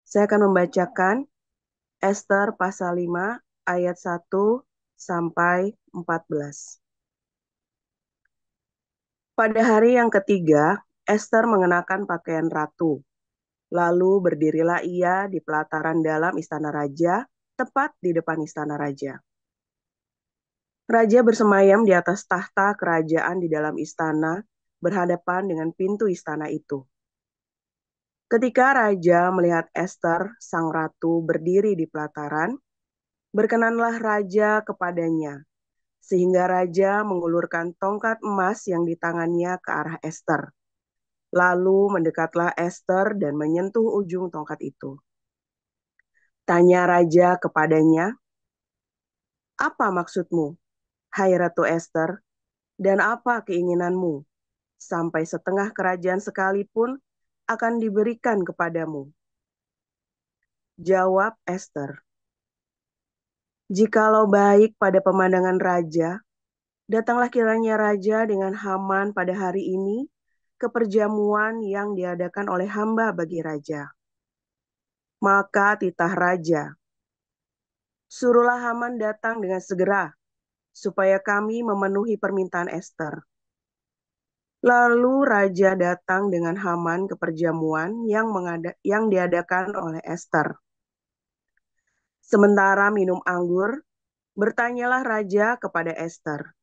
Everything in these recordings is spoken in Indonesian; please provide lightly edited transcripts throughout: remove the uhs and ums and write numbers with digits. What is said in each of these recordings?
Saya akan membacakan Ester pasal 5 ayat 1 sampai 14. Pada hari yang ketiga, Ester mengenakan pakaian ratu. Lalu berdirilah ia di pelataran dalam istana raja, tepat di depan istana raja. Raja bersemayam di atas tahta kerajaan di dalam istana, berhadapan dengan pintu istana itu. Ketika raja melihat Ester, sang ratu, berdiri di pelataran, berkenanlah raja kepadanya, sehingga raja mengulurkan tongkat emas yang di tangannya ke arah Ester. Lalu mendekatlah Ester dan menyentuh ujung tongkat itu. Tanya raja kepadanya, "Apa maksudmu, hai Ratu Ester, dan apa keinginanmu? Sampai setengah kerajaan sekalipun akan diberikan kepadamu." Jawab Ester, "Jikalau baik pada pemandangan raja, datanglah kiranya raja dengan Haman pada hari ini ke perjamuan yang diadakan oleh hamba bagi raja." Maka titah raja, "Suruhlah Haman datang dengan segera, supaya kami memenuhi permintaan Ester." Lalu raja datang dengan Haman ke perjamuan yang diadakan oleh Ester. Sementara minum anggur, bertanyalah raja kepada Ester,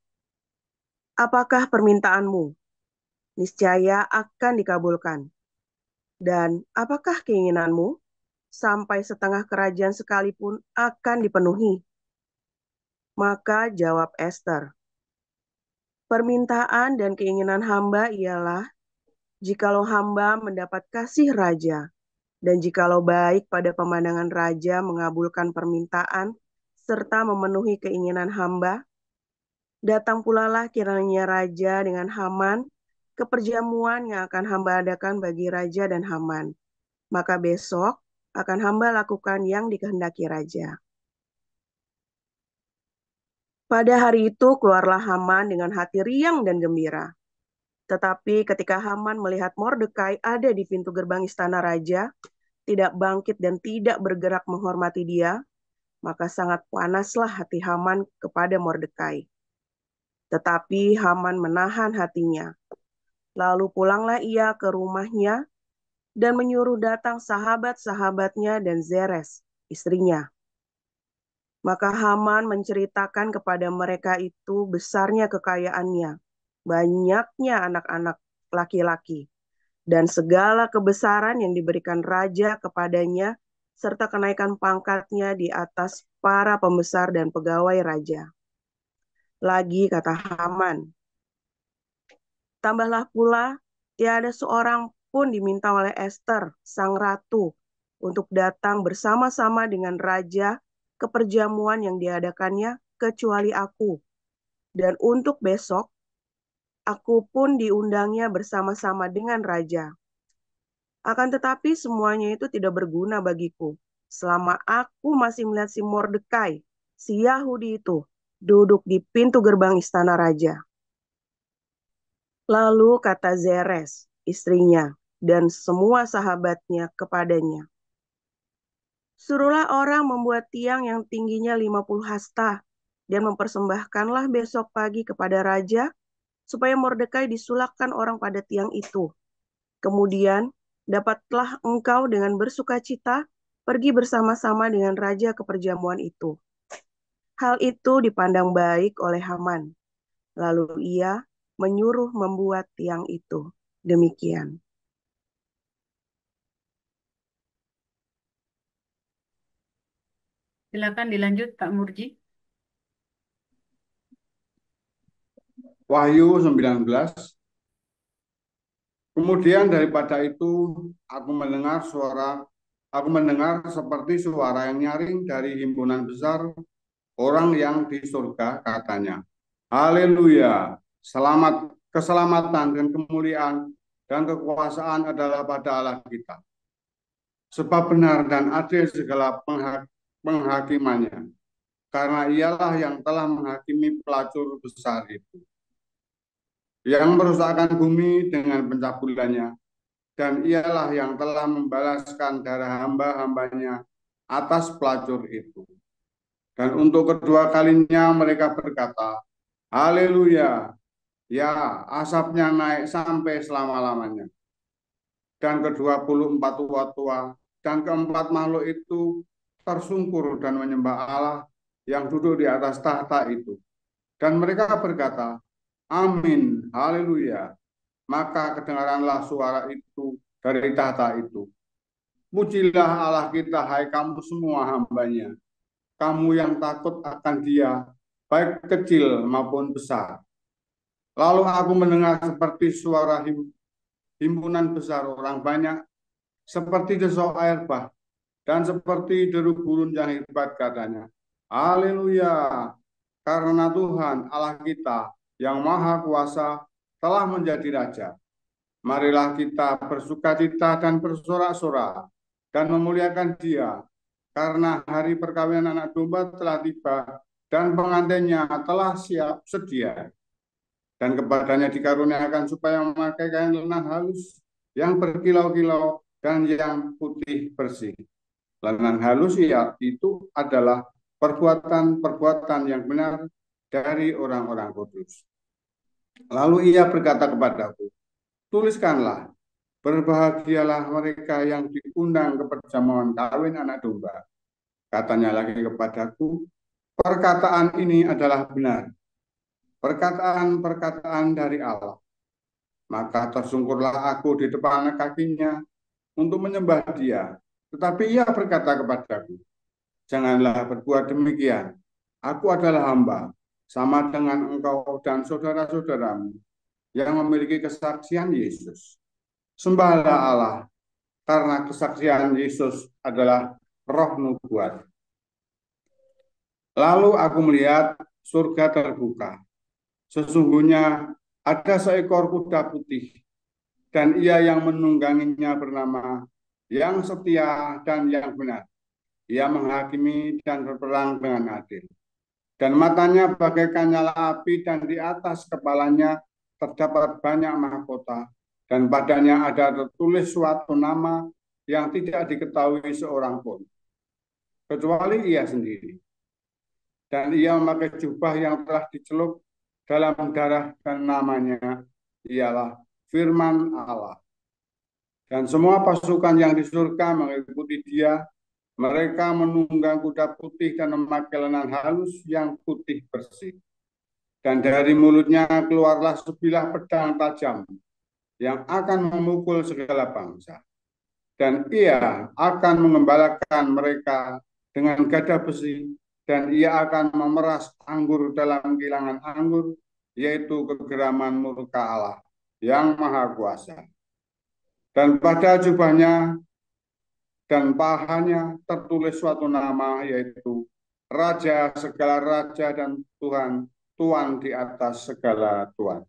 "Apakah permintaanmu? Niscaya akan dikabulkan. Dan apakah keinginanmu? Sampai setengah kerajaan sekalipun akan dipenuhi." Maka jawab Ester, "Permintaan dan keinginan hamba ialah, jikalau hamba mendapat kasih raja, dan jikalau baik pada pemandangan raja mengabulkan permintaan, serta memenuhi keinginan hamba, datang pula lah kiranya raja dengan Haman ke perjamuan yang akan hamba adakan bagi raja dan Haman. Maka besok akan hamba lakukan yang dikehendaki raja." Pada hari itu keluarlah Haman dengan hati riang dan gembira. Tetapi ketika Haman melihat Mordekai ada di pintu gerbang istana raja, tidak bangkit dan tidak bergerak menghormati dia, maka sangat panaslah hati Haman kepada Mordekai. Tetapi Haman menahan hatinya. Lalu pulanglah ia ke rumahnya dan menyuruh datang sahabat-sahabatnya dan Zeres, istrinya. Maka Haman menceritakan kepada mereka itu besarnya kekayaannya, banyaknya anak-anak laki-laki, dan segala kebesaran yang diberikan raja kepadanya, serta kenaikan pangkatnya di atas para pembesar dan pegawai raja. Lagi kata Haman, "Tambahlah pula, tiada seorang pun diminta oleh Ester, sang ratu, untuk datang bersama-sama dengan raja ke perjamuan yang diadakannya, kecuali aku. Dan untuk besok, aku pun diundangnya bersama-sama dengan raja. Akan tetapi semuanya itu tidak berguna bagiku, selama aku masih melihat si Mordekai, si Yahudi itu, duduk di pintu gerbang istana raja." Lalu kata Zeres, istrinya, dan semua sahabatnya kepadanya, "Suruhlah orang membuat tiang yang tingginya 50 hasta, dan mempersembahkanlah besok pagi kepada raja, supaya Mordekai disulakkan orang pada tiang itu. Kemudian dapatlah engkau dengan bersukacita pergi bersama-sama dengan raja ke perjamuan itu." Hal itu dipandang baik oleh Haman. Lalu ia menyuruh membuat tiang itu. Demikian. Silakan dilanjut Pak Murji. Wahyu 19. Kemudian daripada itu aku mendengar seperti suara yang nyaring dari himpunan besar orang yang di surga, katanya, "Haleluya, selamat, keselamatan dan kemuliaan dan kekuasaan adalah pada Allah kita. Sebab benar dan adil segala penghakimannya, karena ialah yang telah menghakimi pelacur besar itu, yang merusakkan bumi dengan pencabulannya, dan ialah yang telah membalaskan darah hamba-hambanya atas pelacur itu. Dan untuk kedua kalinya mereka berkata, Haleluya, ya asapnya naik sampai selama-lamanya. Dan ke-24 tua-tua dan keempat makhluk itu tersungkur dan menyembah Allah yang duduk di atas tahta itu. Dan mereka berkata, Amin, haleluya. Maka kedengaranlah suara itu dari tahta itu. Pujilah Allah kita, hai kamu semua hambanya. Kamu yang takut akan Dia, baik kecil maupun besar. Lalu aku mendengar seperti suara himpunan besar orang banyak, seperti desau air bah, dan seperti deru gurun yang hebat katanya. Haleluya, karena Tuhan Allah kita yang maha kuasa telah menjadi Raja. Marilah kita bersukacita dan bersorak-sorak dan memuliakan Dia, karena hari perkawinan anak domba telah tiba dan pengantinnya telah siap sedia. Dan kepadanya dikaruniakan supaya memakai kain lenan halus yang berkilau-kilau dan yang putih bersih. Lenan halus ya itu adalah perbuatan-perbuatan yang benar dari orang-orang kudus. Lalu ia berkata kepadaku, tuliskanlah, berbahagialah mereka yang diundang ke perjamuan kawin anak domba. Katanya lagi kepadaku, perkataan ini adalah benar, perkataan-perkataan dari Allah. Maka tersungkurlah aku di depan kakinya untuk menyembah Dia. Tetapi ia berkata kepadaku, janganlah berbuat demikian. Aku adalah hamba, sama dengan engkau dan saudara-saudaramu yang memiliki kesaksian Yesus. Sembahlah Allah, karena kesaksian Yesus adalah roh nubuat. Lalu aku melihat surga terbuka. Sesungguhnya ada seekor kuda putih, dan ia yang menungganginya bernama yang setia dan yang benar. Ia menghakimi dan berperang dengan adil. Dan matanya bagaikan nyala api, dan di atas kepalanya terdapat banyak mahkota, dan padanya ada tertulis suatu nama yang tidak diketahui seorang pun, kecuali ia sendiri. Dan ia memakai jubah yang telah dicelup dalam darah, dan namanya ialah Firman Allah. Dan semua pasukan yang di surga mengikuti Dia. Mereka menunggang kuda putih dan memakai lenan halus yang putih bersih. Dan dari mulutnya keluarlah sebilah pedang tajam yang akan memukul segala bangsa. Dan ia akan mengembalakan mereka dengan gada besi, dan ia akan memeras anggur dalam kilangan anggur, yaitu kegeraman murka Allah yang maha kuasa. Dan pada jubahnya dan pahanya tertulis suatu nama, yaitu Raja segala raja dan Tuhan, Tuhan di atas segala Tuhan.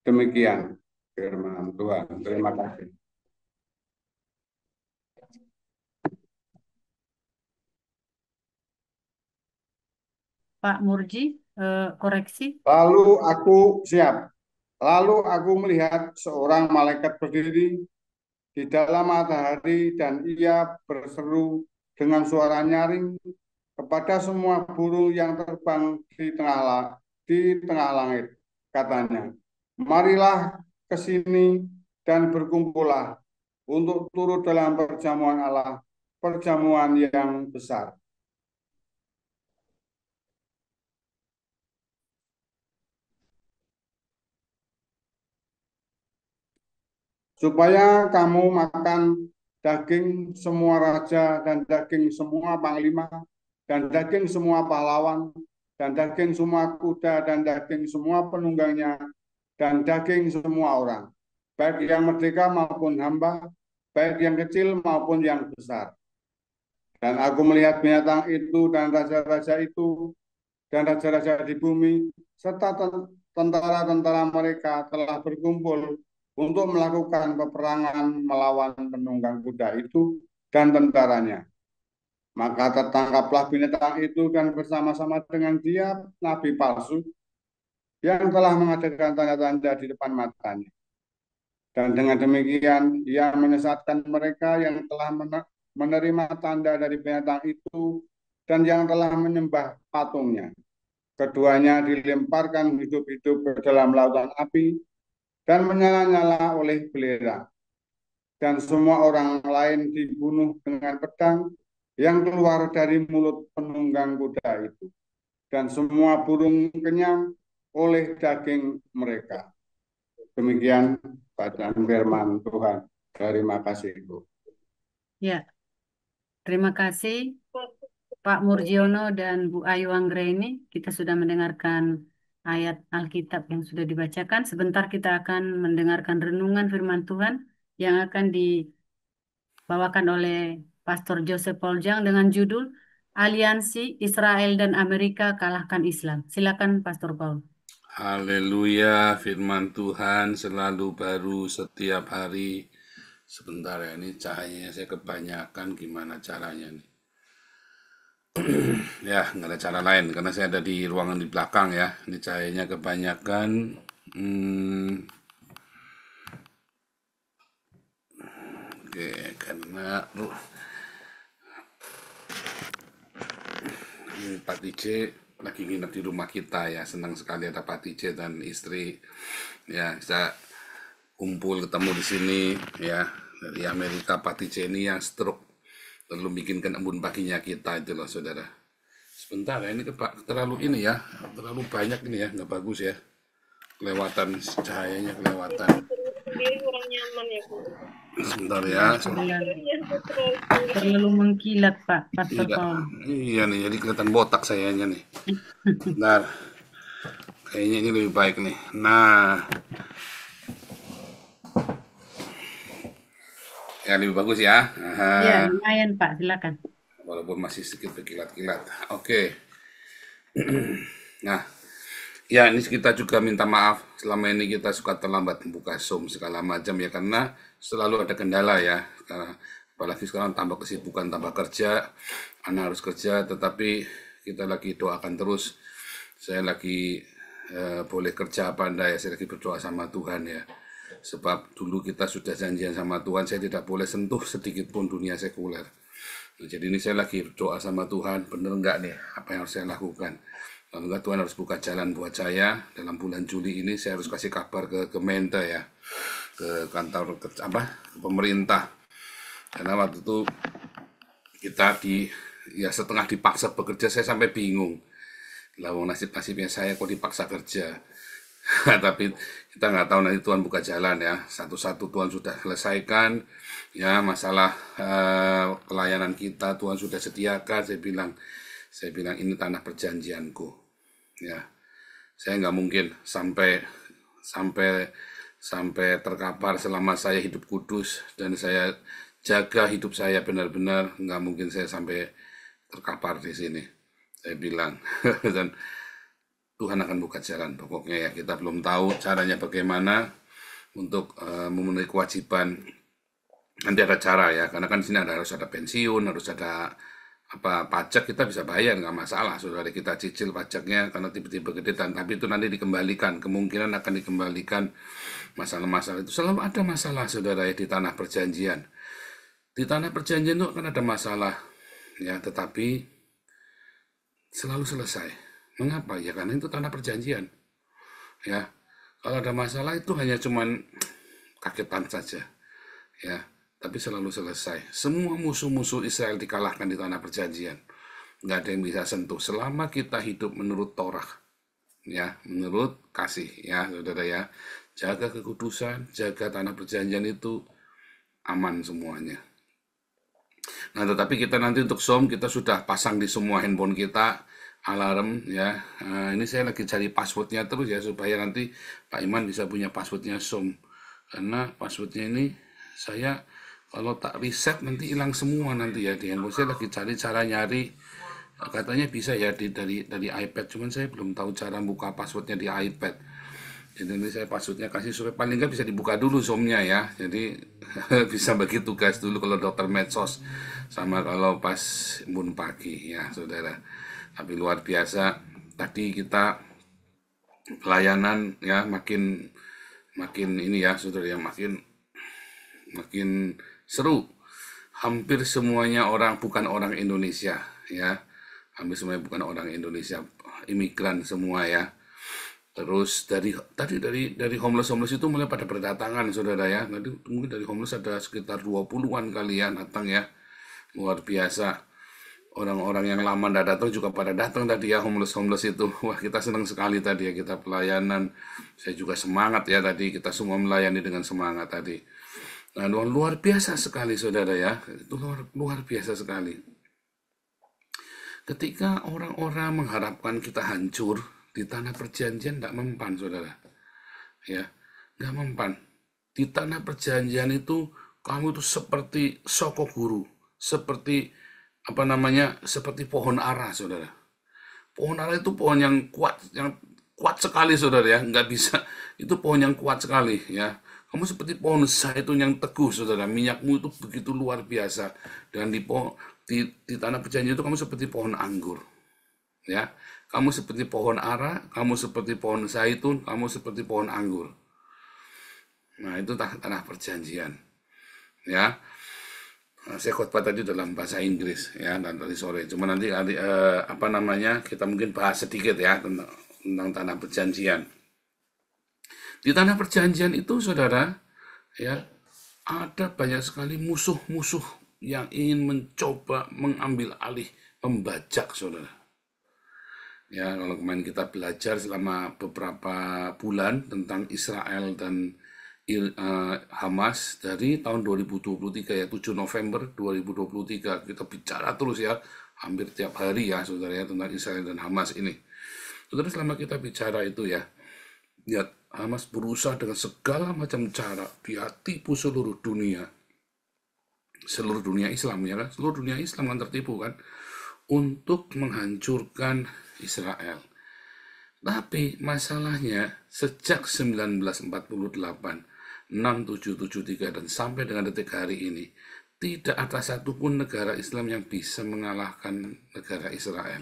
Demikian firman Tuhan. Terima kasih. Pak Murji, koreksi. Lalu aku melihat seorang malaikat berdiri di dalam matahari, dan ia berseru dengan suara nyaring kepada semua burung yang terbang di tengah langit. Katanya, marilah ke sini dan berkumpullah untuk turut dalam perjamuan Allah, perjamuan yang besar. Supaya kamu makan daging semua raja, dan daging semua panglima, dan daging semua pahlawan, dan daging semua kuda, dan daging semua penunggangnya, dan daging semua orang, baik yang merdeka maupun hamba, baik yang kecil maupun yang besar. Dan aku melihat binatang itu dan raja-raja itu, dan raja-raja di bumi, serta tentara-tentara mereka telah berkumpul untuk melakukan peperangan melawan penunggang kuda itu dan tentaranya. Maka tertangkaplah binatang itu, dan bersama-sama dengan dia nabi palsu yang telah mengadakan tanda-tanda di depan matanya. Dan dengan demikian, ia menyesatkan mereka yang telah menerima tanda dari binatang itu dan yang telah menyembah patungnya. Keduanya dilemparkan hidup-hidup ke dalam lautan api dan menyala-nyala oleh belerang. Dan semua orang lain dibunuh dengan pedang yang keluar dari mulut penunggang kuda itu. Dan semua burung kenyang oleh daging mereka. Demikian bacaan firman Tuhan. Terima kasih, Bu. Ya, terima kasih Pak Murjiono dan Bu Ayu Anggraini. Kita sudah mendengarkan ayat Alkitab yang sudah dibacakan. Sebentar kita akan mendengarkan renungan firman Tuhan yang akan dibawakan oleh Pastor Joseph Poljang dengan judul Aliansi Israel dan Amerika Kalahkan Islam. Silakan Pastor Paul. Haleluya, firman Tuhan selalu baru setiap hari. Sebentar ya, ini cahayanya saya kebanyakan, gimana caranya nih? Ya, nggak ada cara lain, karena saya ada di ruangan di belakang ya. Ini cahayanya kebanyakan. Oke, karena Pak DJ lagi nginep di rumah kita ya, senang sekali ada Pak DJ dan istri ya, bisa kumpul ketemu di sini ya. Dari Amerika Pak DJ ini yang stroke lalu bikinkan embun paginya kita itu loh saudara. Sebentar ya, ini terlalu ini ya, terlalu banyak ini ya, nggak bagus ya, kelewatan cahayanya, kelewatan. Sendiri kurang nyaman ya, Bu. Sebentar ya. Terlalu mengkilat Pak Pastor Paul. Iya nih, jadi kelihatan botak sayanya nih. Bentar, kayaknya ini lebih baik nih. Nah, ya lebih bagus ya. Ya, lumayan Pak, silakan. Walaupun masih sedikit berkilat-kilat. Oke. Nah, ya ini kita juga minta maaf selama ini kita suka terlambat membuka Zoom segala macam ya, karena selalu ada kendala ya. Apalagi sekarang tambah kesibukan, tambah kerja, anak harus kerja, tetapi kita lagi doakan terus. Saya lagi boleh kerja apa enggak ya, saya lagi berdoa sama Tuhan ya. Sebab dulu kita sudah janjian sama Tuhan, saya tidak boleh sentuh sedikit pun dunia sekuler. Nah, jadi ini saya lagi berdoa sama Tuhan, bener enggak nih apa yang harus saya lakukan. Kalau enggak, Tuhan harus buka jalan buat saya. Dalam bulan Juli ini saya harus kasih kabar ke Kementerian ya, ke kantor ke pemerintah. Karena waktu itu kita ya setengah dipaksa bekerja, saya sampai bingung. Lawang nasibnya saya kok dipaksa kerja. Tapi kita nggak tahu, nanti Tuhan buka jalan ya. Satu-satu Tuhan sudah selesaikan ya, masalah pelayanan kita Tuhan sudah sediakan. Saya bilang ini tanah perjanjianku ya. Saya nggak mungkin sampai terkapar selama saya hidup kudus dan saya jaga hidup saya benar-benar, nggak mungkin saya sampai terkapar di sini. Saya bilang dan Tuhan akan buka jalan. Pokoknya ya, kita belum tahu caranya bagaimana untuk memenuhi kewajiban. Nanti ada cara ya, karena kan di sini harus ada pensiun, harus ada pajak, kita bisa bayar, nggak masalah. Saudara, kita cicil pajaknya karena tiba-tiba gede, tapi itu nanti dikembalikan, kemungkinan akan dikembalikan. Masalah-masalah itu selalu ada masalah, saudara ya, di tanah perjanjian. Di tanah perjanjian itu akan ada masalah ya, tetapi selalu selesai. Mengapa? Ya karena itu tanah perjanjian. Ya, kalau ada masalah itu hanya cuman kagetan saja. Ya, tapi selalu selesai. Semua musuh-musuh Israel dikalahkan di tanah perjanjian. Nggak ada yang bisa sentuh selama kita hidup menurut Torah. Ya, menurut kasih ya, saudara ya. Jaga kekudusan, jaga tanah perjanjian, itu aman semuanya. Nah, tetapi kita nanti untuk Zoom kita sudah pasang di semua handphone kita alarm ya. Ini saya lagi cari passwordnya terus ya, supaya nanti Pak Iman bisa punya passwordnya Zoom. Karena passwordnya ini saya kalau tak riset nanti hilang semua nanti ya di handphone. Saya lagi cari cara nyari, katanya bisa ya dari iPad, cuman saya belum tahu cara buka passwordnya di iPad. Jadi nanti saya passwordnya kasih supaya paling nggak bisa dibuka dulu Zoom-nya ya. Jadi bisa bagi tugas dulu kalau dokter medsos sama kalau pas embun pagi ya saudara. Tapi luar biasa, tadi kita pelayanan ya makin makin ini ya, saudara ya, makin seru. Hampir semuanya bukan orang Indonesia ya, hampir semuanya bukan orang Indonesia, imigran semua ya. Terus dari homeless itu mulai pada berdatangan, saudara ya. Nanti mungkin dari homeless ada sekitar 20-an kalian datang ya, luar biasa. Orang-orang yang lama tidak datang juga pada datang tadi ya, homeless itu. Wah, kita senang sekali tadi ya, kita pelayanan. Saya juga semangat ya tadi, kita semua melayani dengan semangat tadi. Nah, luar biasa sekali saudara ya, itu luar biasa sekali. Ketika orang-orang mengharapkan kita hancur di tanah perjanjian, tidak mempan saudara. Ya, nggak mempan. Di tanah perjanjian itu kamu itu seperti soko guru, seperti seperti pohon ara, saudara. Pohon ara itu pohon yang kuat sekali, saudara ya. Nggak bisa, itu pohon yang kuat sekali ya. Kamu seperti pohon zaitun yang teguh, saudara. Minyakmu itu begitu luar biasa. Dan di tanah perjanjian itu kamu seperti pohon anggur, ya. Kamu seperti pohon ara, kamu seperti pohon zaitun, kamu seperti pohon anggur. Nah, itu tanah perjanjian, ya. Saya khotbah tadi dalam bahasa Inggris ya, dan tadi sore. Cuma nanti kita mungkin bahas sedikit ya tentang tanah perjanjian. Di tanah perjanjian itu, saudara, ya, ada banyak sekali musuh-musuh yang ingin mencoba mengambil alih, membajak, saudara. Ya, kalau kemarin kita belajar selama beberapa bulan tentang Israel dan Hamas dari tahun 2023 ya, 7 November 2023 kita bicara terus ya, hampir tiap hari ya saudara ya, tentang Israel dan Hamas ini. Saudara, selama kita bicara itu ya, Hamas berusaha dengan segala macam cara, dia tipu seluruh dunia Islam ya kan, seluruh dunia Islam kan tertipu kan, untuk menghancurkan Israel. Tapi masalahnya sejak 1948 6773 dan sampai dengan detik hari ini, tidak ada satupun negara Islam yang bisa mengalahkan negara Israel.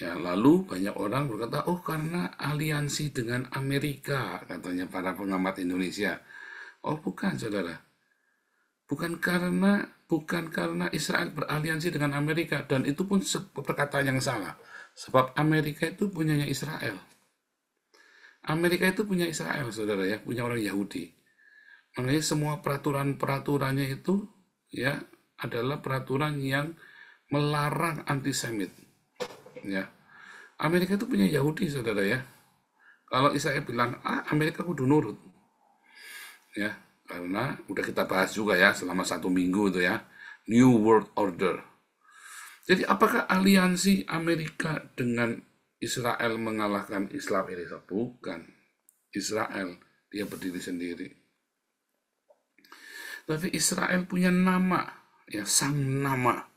Ya, lalu banyak orang berkata, oh karena aliansi dengan Amerika, katanya para pengamat Indonesia. Oh bukan, saudara. Bukan karena Israel beraliansi dengan Amerika, dan itu pun perkataan yang salah. Sebab Amerika itu punyanya Israel. Amerika itu punya Israel, saudara ya, punya orang Yahudi. Makanya semua peraturannya itu ya adalah peraturan yang melarang antisemit. Ya, Amerika itu punya Yahudi, saudara ya. Kalau Israel bilang Amerika kudu nurut. Ya, karena udah kita bahas juga ya selama 1 minggu itu ya, New World Order. Jadi apakah aliansi Amerika dengan Israel mengalahkan Islam ini? Bukan. Israel, dia berdiri sendiri. Tapi Israel punya nama, ya, sang nama.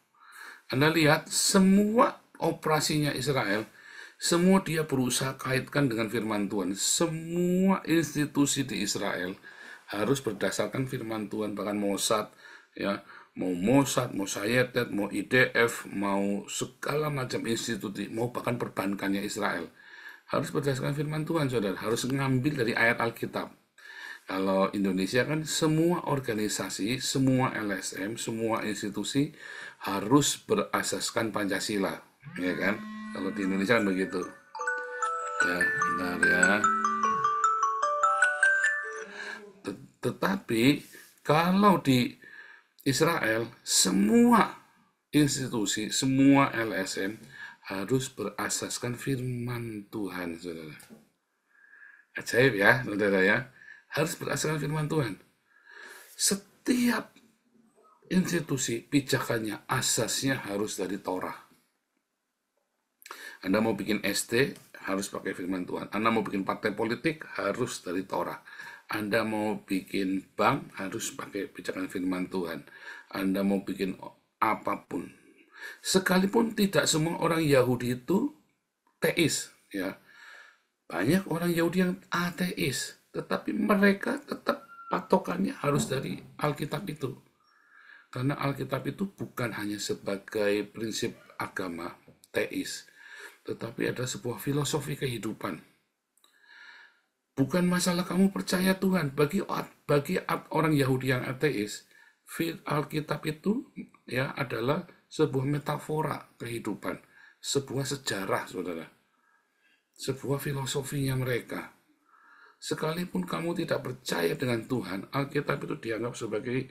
Anda lihat semua operasinya Israel, semua dia berusaha kaitkan dengan firman Tuhan. Semua institusi di Israel harus berdasarkan firman Tuhan, bahkan Mossad, ya, mau Mossad, mau Sayetet, mau IDF, mau segala macam institusi, mau bahkan perbankannya Israel, harus berdasarkan firman Tuhan, saudara. Harus mengambil dari ayat Alkitab. Kalau Indonesia kan semua organisasi, semua LSM, semua institusi harus berasaskan Pancasila, ya kan? Kalau di Indonesia kan begitu. Ya, benar ya. Tetapi kalau di Israel, semua institusi, semua LSM harus berasaskan firman Tuhan, saudara. Ajaib ya, saudara ya. Harus berasaskan firman Tuhan. Setiap institusi pijakannya, asasnya harus dari Torah. Anda mau bikin SD, harus pakai firman Tuhan. Anda mau bikin partai politik, harus dari Torah. Anda mau bikin bank, harus pakai pijakan firman Tuhan. Anda mau bikin apapun. Sekalipun tidak semua orang Yahudi itu teis, ya. Banyak orang Yahudi yang ateis, tetapi mereka tetap patokannya harus dari Alkitab itu. Karena Alkitab itu bukan hanya sebagai prinsip agama teis, tetapi ada sebuah filosofi kehidupan. Bukan masalah kamu percaya Tuhan. Bagi orang Yahudi yang ateis, Alkitab itu ya adalah sebuah metafora kehidupan, sebuah sejarah, saudara, sebuah filosofinya mereka. Sekalipun kamu tidak percaya dengan Tuhan, Alkitab itu dianggap sebagai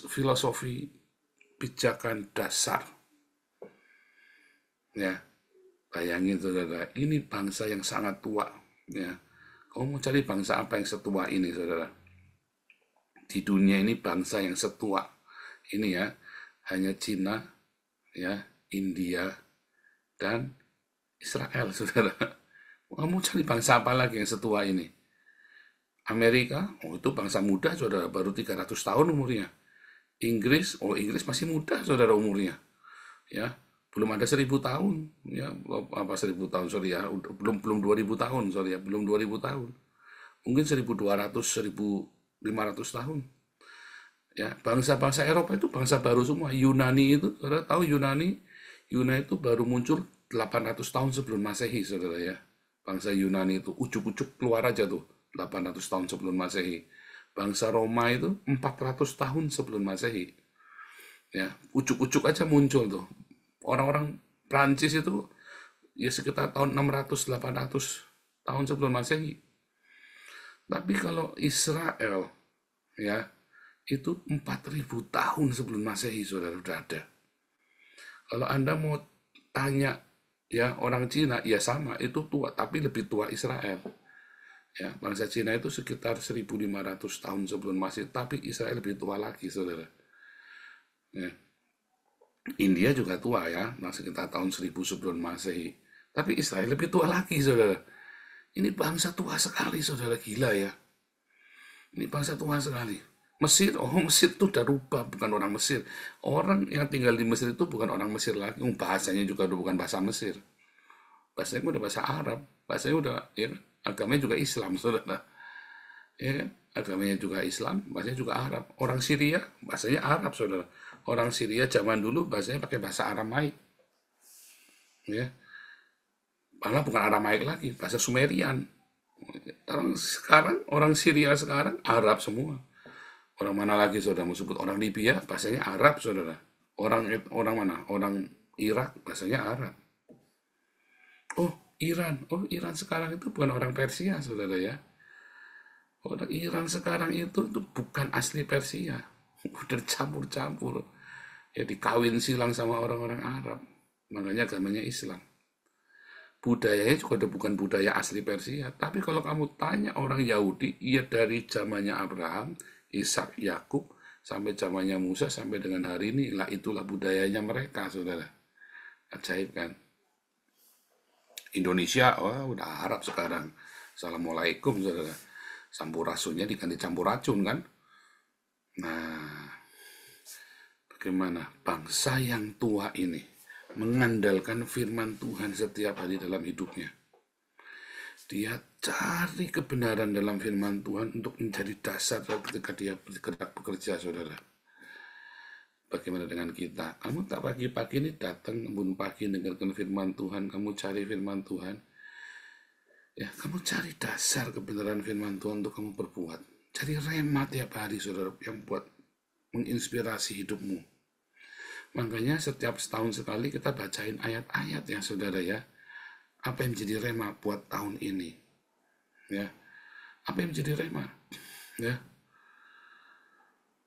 filosofi pijakan dasar. Ya, bayangin saudara, ini bangsa yang sangat tua. Ya, kamu mau cari bangsa apa yang setua ini, saudara? Di dunia ini bangsa yang setua ini ya, hanya Cina, ya, India, dan Israel, saudara. Kamu cari bangsa apa lagi yang setua ini? Amerika, oh itu bangsa muda, saudara, baru 300 tahun umurnya. Inggris, oh Inggris masih muda, saudara, umurnya. Ya, belum ada 1000 tahun, ya, apa 1000 tahun, sorry ya, belum 2000 tahun, sorry ya, belum 2000 tahun. Mungkin 1200, 1500 tahun. Ya, bangsa-bangsa Eropa itu bangsa baru semua. Yunani itu, saudara tahu Yunani? Yunani itu baru muncul 800 tahun sebelum Masehi, saudara ya. Bangsa Yunani itu ujuk-ujuk keluar aja tuh 800 tahun sebelum Masehi. Bangsa Roma itu 400 tahun sebelum Masehi. Ya, ujuk-ujuk aja muncul tuh. Orang-orang Prancis itu ya sekitar tahun 600-800 tahun sebelum Masehi. Tapi kalau Israel ya itu 4000 tahun sebelum Masehi, saudara, sudah ada. Kalau Anda mau tanya ya orang Cina, ya sama, itu tua, tapi lebih tua Israel. Ya, bangsa Cina itu sekitar 1500 tahun sebelum Masehi, tapi Israel lebih tua lagi, saudara. Ya. India juga tua ya, sekitar tahun 1000 sebelum Masehi. Tapi Israel lebih tua lagi, saudara. Ini bangsa tua sekali, saudara, gila ya. Ini bangsa tua sekali. Mesir, Mesir itu udah rubah, bukan orang Mesir. Orang yang tinggal di Mesir itu bukan orang Mesir lagi. Bahasanya juga udah bukan bahasa Mesir. Bahasanya udah bahasa Arab. Bahasanya udah, ya, agamanya juga Islam, saudara. Ya, agamanya juga Islam, bahasanya juga Arab. Orang Syria, bahasanya Arab, saudara. Orang Syria zaman dulu bahasanya pakai bahasa Aramaik. Ya. Malah bukan Aramaik lagi, bahasa Sumerian. Orang Syria sekarang Arab semua. Orang mana lagi, saudara, mau sebut? Orang Libya bahasanya Arab, saudara. Orang mana? Orang Irak bahasanya Arab. Iran sekarang itu bukan orang Persia, saudara ya. Orang Iran sekarang itu bukan asli Persia. Udah campur-campur. Ya dikawin silang sama orang-orang Arab. Makanya agamanya Islam. Budayanya juga udah bukan budaya asli Persia. Tapi kalau kamu tanya orang Yahudi, ya dari zamannya Abraham, Ishak, Yakub, sampai zamannya Musa, sampai dengan hari ini, itulah budayanya mereka, saudara. Ajaib kan? Indonesia, udah Arab sekarang. Assalamualaikum, saudara. Sampurasunnya diganti campur racun kan? Nah, bagaimana bangsa yang tua ini mengandalkan firman Tuhan setiap hari dalam hidupnya. Dia cari kebenaran dalam firman Tuhan untuk menjadi dasar ketika dia bergerak bekerja, saudara. Bagaimana dengan kita? Kamu tak pagi-pagi ini datang, embun pagi dengarkan firman Tuhan, kamu cari firman Tuhan. Ya, kamu cari dasar kebenaran firman Tuhan untuk kamu berbuat. Cari rema tiap hari, saudara, yang buat menginspirasi hidupmu. Makanya setiap setahun sekali kita bacain ayat-ayat ya, saudara ya. Apa yang menjadi rema buat tahun ini? Ya, apa yang menjadi rema? Ya,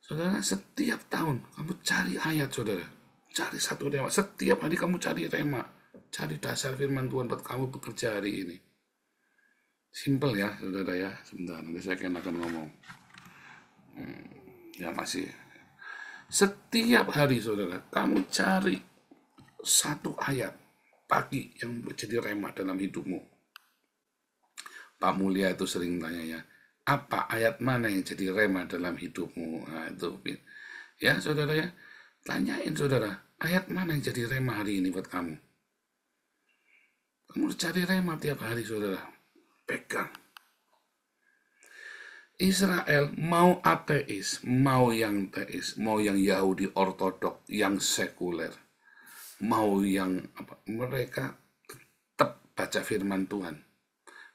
saudara, setiap tahun kamu cari ayat, saudara. Cari satu rema. Setiap hari kamu cari rema. Cari dasar firman Tuhan buat kamu bekerja hari ini. Simple ya, saudara ya. Sebentar, nanti saya akan ngomong. Ya masih. Setiap hari, saudara, kamu cari satu ayat pagi yang menjadi rema dalam hidupmu. Pak Mulia itu sering tanya ya, apa ayat mana yang jadi rema dalam hidupmu? Nah, itu ya, saudara ya, tanyain, saudara, ayat mana yang jadi rema hari ini buat kamu? Kamu cari rema tiap hari, saudara. Pegang. Israel mau ateis, mau yang teis, mau yang Yahudi ortodok, yang sekuler, mau yang apa, mereka tetap baca firman Tuhan.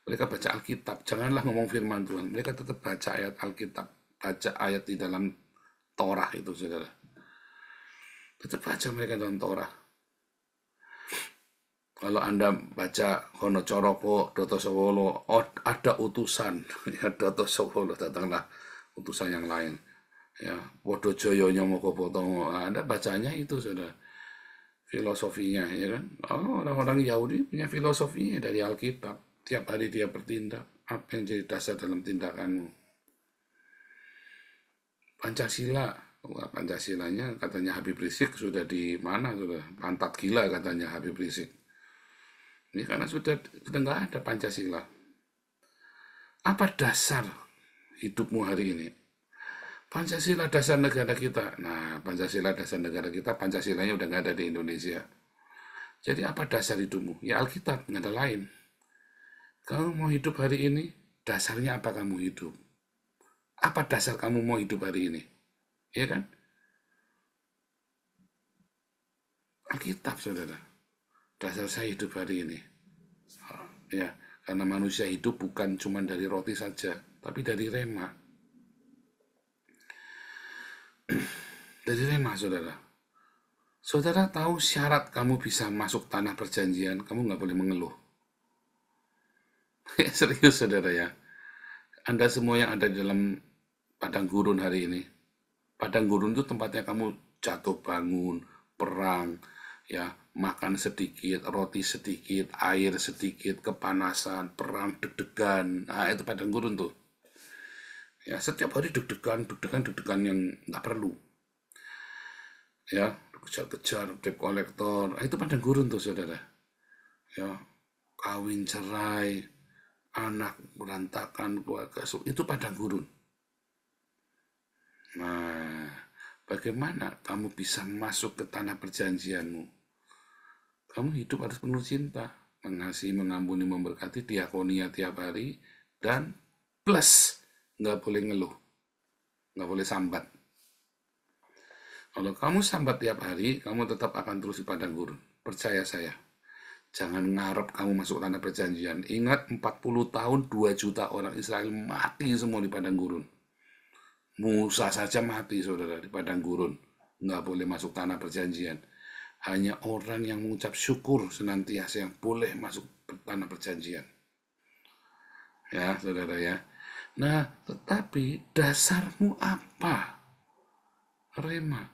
Mereka baca Alkitab, janganlah ngomong firman Tuhan. Mereka tetap baca ayat Alkitab, baca ayat di dalam Torah itu, saudara. Tetap baca mereka dalam Torah. Kalau Anda baca Hono Coroko, Doto Sowolo, oh, ada utusan, ya Doto Sowolo, datanglah utusan yang lain. Ya, Wodo Joyo Nyomoko Potongo, Anda bacanya itu, saudara. Filosofinya, ya kan? Oh, orang-orang Yahudi punya filosofinya dari Alkitab. Tiap hari dia bertindak. Apa yang jadi dasar dalam tindakanmu? Pancasila. Wah, Pancasilanya katanya Habib Rizik sudah di mana, sudah pantat gila katanya Habib Rizik. Ini karena sudah nggak ada Pancasila. Apa dasar hidupmu hari ini? Pancasila dasar negara kita. Nah, Pancasila dasar negara kita, Pancasilanya udah nggak ada di Indonesia. Jadi apa dasar hidupmu? Ya Alkitab, nggak ada lain. Kamu mau hidup hari ini, dasarnya apa kamu hidup? Apa dasar kamu mau hidup hari ini? Ya kan? Alkitab, saudara. Dasar saya hidup hari ini. Ya, karena manusia hidup bukan cuma dari roti saja, tapi dari rema. Dari rema, saudara. Saudara tahu syarat kamu bisa masuk tanah perjanjian, kamu nggak boleh mengeluh. Serius, saudara ya. Anda semua yang ada di dalam padang gurun hari ini. Padang gurun itu tempatnya kamu jatuh bangun, perang, ya, makan sedikit, roti sedikit, air sedikit, kepanasan, perang, deg-degan. Nah, itu padang gurun tuh. Ya, setiap hari deg-degan yang nggak perlu. Ya, kejar-kejar, debt collector. Nah, itu padang gurun tuh, saudara. Ya, kawin cerai, anak berantakan, keluarga, itu padang gurun. Nah, bagaimana kamu bisa masuk ke tanah perjanjianmu? Kamu hidup harus penuh cinta, mengasihi, mengampuni, memberkati, diakonia tiap hari, dan plus, nggak boleh ngeluh, nggak boleh sambat. Kalau kamu sambat tiap hari, kamu tetap akan terus di padang gurun. Percaya saya. Jangan ngarep kamu masuk tanah perjanjian. Ingat 40 tahun 2 juta orang Israel mati semua di padang gurun. Musa saja mati, saudara, di padang gurun. Nggak boleh masuk tanah perjanjian. Hanya orang yang mengucap syukur senantiasa yang boleh masuk tanah perjanjian. Ya, saudara ya. Nah, tetapi dasarmu apa? Rema.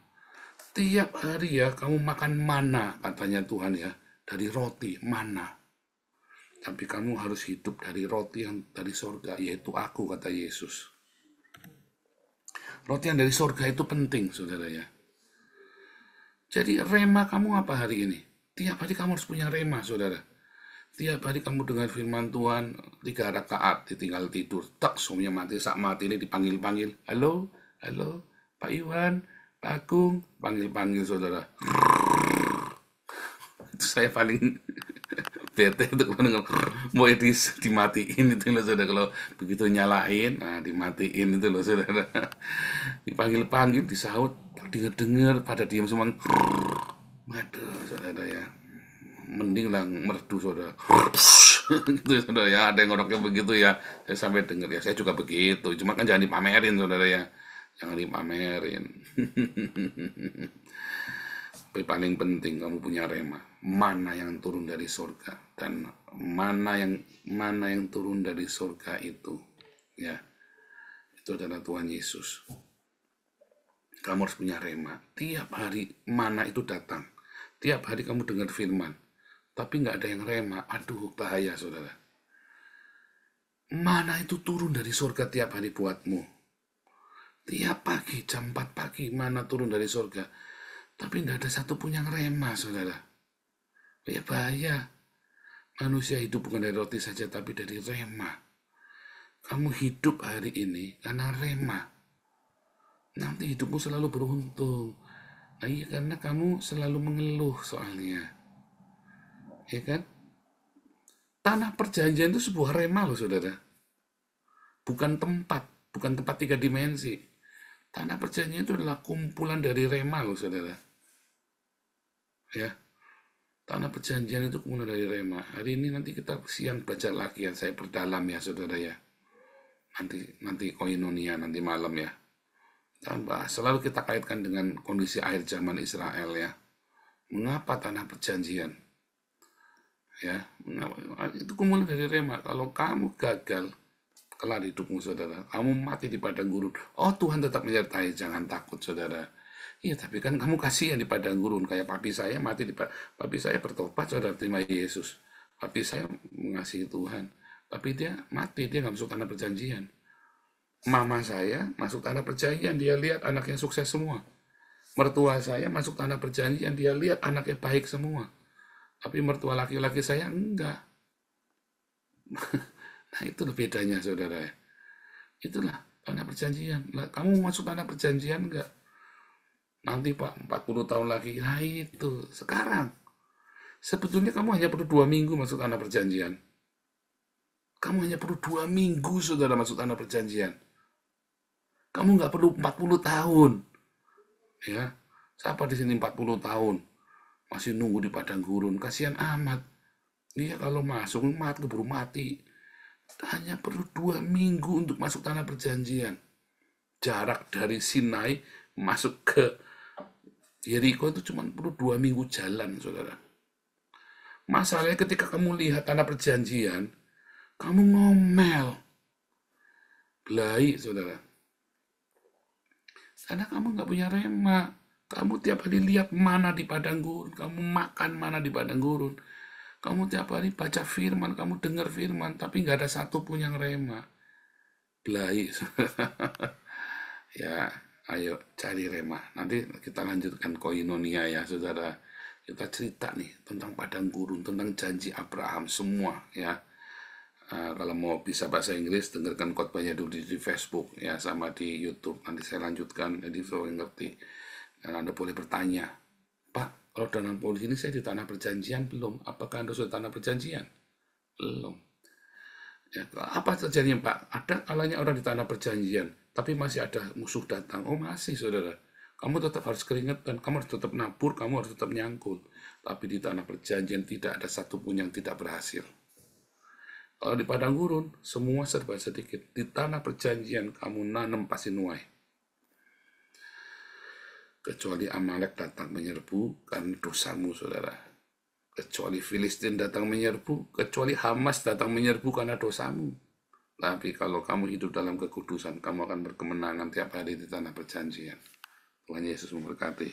Tiap hari ya kamu makan mana, katanya Tuhan ya. Dari roti, mana. Tapi kamu harus hidup dari roti yang dari sorga, yaitu aku, kata Yesus. Roti yang dari sorga itu penting, saudara ya. Jadi rema kamu apa hari ini? Tiap hari kamu harus punya rema, saudara. Tiap hari kamu dengar firman Tuhan, 3 rakaat, ditinggal tidur. Tak, semuanya mati, sak mati ini dipanggil-panggil. Halo, halo, Pak Iwan, Pak Agung, panggil-panggil, saudara. Itu saya paling bete itu kalau dengar mau dimatiin itu loh, saudara. Kalau begitu nyalain, nah dimatiin itu loh, saudara. Dipanggil-panggil, disaut, denger-denger, pada diam semua. Waduh, saudara ya. Mending lah merdu, saudara. Gitu, saudara ya. Ada yang ngoroknya begitu ya. Saya sampai denger ya. Saya juga begitu. Cuma kan jangan dipamerin, saudara ya. Jangan dipamerin. Tapi paling penting kamu punya rema. Mana yang turun dari surga dan mana yang turun dari surga itu, ya, itu adalah Tuhan Yesus. Kamu harus punya rema. Tiap hari mana itu datang. Tiap hari kamu dengar firman, tapi nggak ada yang rema. Aduh, bahaya, saudara. Mana itu turun dari surga tiap hari buatmu. Tiap pagi, jam 4 pagi, mana turun dari surga. Tapi nggak ada satupun yang rema, saudara. Ya bahaya. Manusia hidup bukan dari roti saja, tapi dari rema. Kamu hidup hari ini karena rema. Nanti hidupmu selalu beruntung. Nah, iya, karena kamu selalu mengeluh soalnya. Ya kan? Tanah perjanjian itu sebuah rema loh, saudara. Bukan tempat 3 dimensi. Tanah perjanjian itu adalah kumpulan dari rema loh, saudara. Ya. Tanah perjanjian itu kemuliaan dari Rema. Hari ini nanti kita siang baca lagi ya, saya perdalam ya saudara ya. Nanti koinonia, nanti malam ya. Dan selalu kita kaitkan dengan kondisi akhir zaman Israel ya. Mengapa tanah perjanjian? Ya, itu kemuliaan dari Rema. Kalau kamu gagal, kelar hidupmu saudara. Kamu mati di padang gurun. Oh Tuhan tetap menyertai, jangan takut saudara. Iya, tapi kan kamu kasihan di padang gurun. Kayak papi saya mati papi saya bertobat, saudara terima Yesus. Papi saya mengasihi Tuhan. Tapi dia mati, dia nggak masuk tanah perjanjian. Mama saya masuk tanah perjanjian, dia lihat anaknya sukses semua. Mertua saya masuk tanah perjanjian, dia lihat anaknya baik semua. Tapi mertua laki-laki saya enggak. Nah, itu bedanya, saudara. Itulah tanah perjanjian. Kamu masuk tanah perjanjian enggak? Nanti Pak, 40 tahun lagi. Nah itu, sekarang. Sebetulnya kamu hanya perlu 2 minggu masuk tanah perjanjian. Kamu hanya perlu 2 minggu, saudara, masuk tanah perjanjian. Kamu nggak perlu 40 tahun. Ya, siapa di sini 40 tahun? Masih nunggu di padang gurun. Kasihan amat. Dia kalau masuk, keburu mati. Hanya perlu 2 minggu untuk masuk tanah perjanjian. Jarak dari Sinai masuk ke Yeriko itu cuma perlu 2 minggu jalan, saudara. Masalahnya ketika kamu lihat tanah perjanjian, kamu ngomel. Belai, saudara. Karena kamu nggak punya rema. Kamu tiap hari lihat mana di padang gurun. Kamu makan mana di padang gurun. Kamu tiap hari baca firman, kamu dengar firman, tapi nggak ada satupun yang rema. Belai, ya. Ayo cari rema. Nanti kita lanjutkan koinonia ya saudara. Kita cerita nih tentang padang gurun, tentang janji Abraham semua ya. Kalau mau bisa bahasa Inggris, dengarkan khotbahnya dulu di Facebook ya, sama di YouTube. Nanti saya lanjutkan, jadi saya ngerti. Dan Anda boleh bertanya, Pak, kalau dalam polis ini saya di tanah perjanjian belum? Apakah Anda sudah tanah perjanjian? Belum. Ya, apa terjadinya Pak? Ada kalanya orang di tanah perjanjian, tapi masih ada musuh datang. Oh masih saudara. Kamu tetap harus keringetan, kamu harus tetap nabur, kamu harus tetap nyangkul. Tapi di tanah perjanjian tidak ada satupun yang tidak berhasil. Kalau di padang gurun, semua serba sedikit. Di tanah perjanjian, kamu nanam pasti nuai. Kecuali Amalek datang menyerbu karena dosamu saudara. Kecuali Filistin datang menyerbu, kecuali Hamas datang menyerbu karena dosamu. Tapi kalau kamu hidup dalam kekudusan, kamu akan berkemenangan tiap hari di tanah perjanjian. Tuhan Yesus memberkati.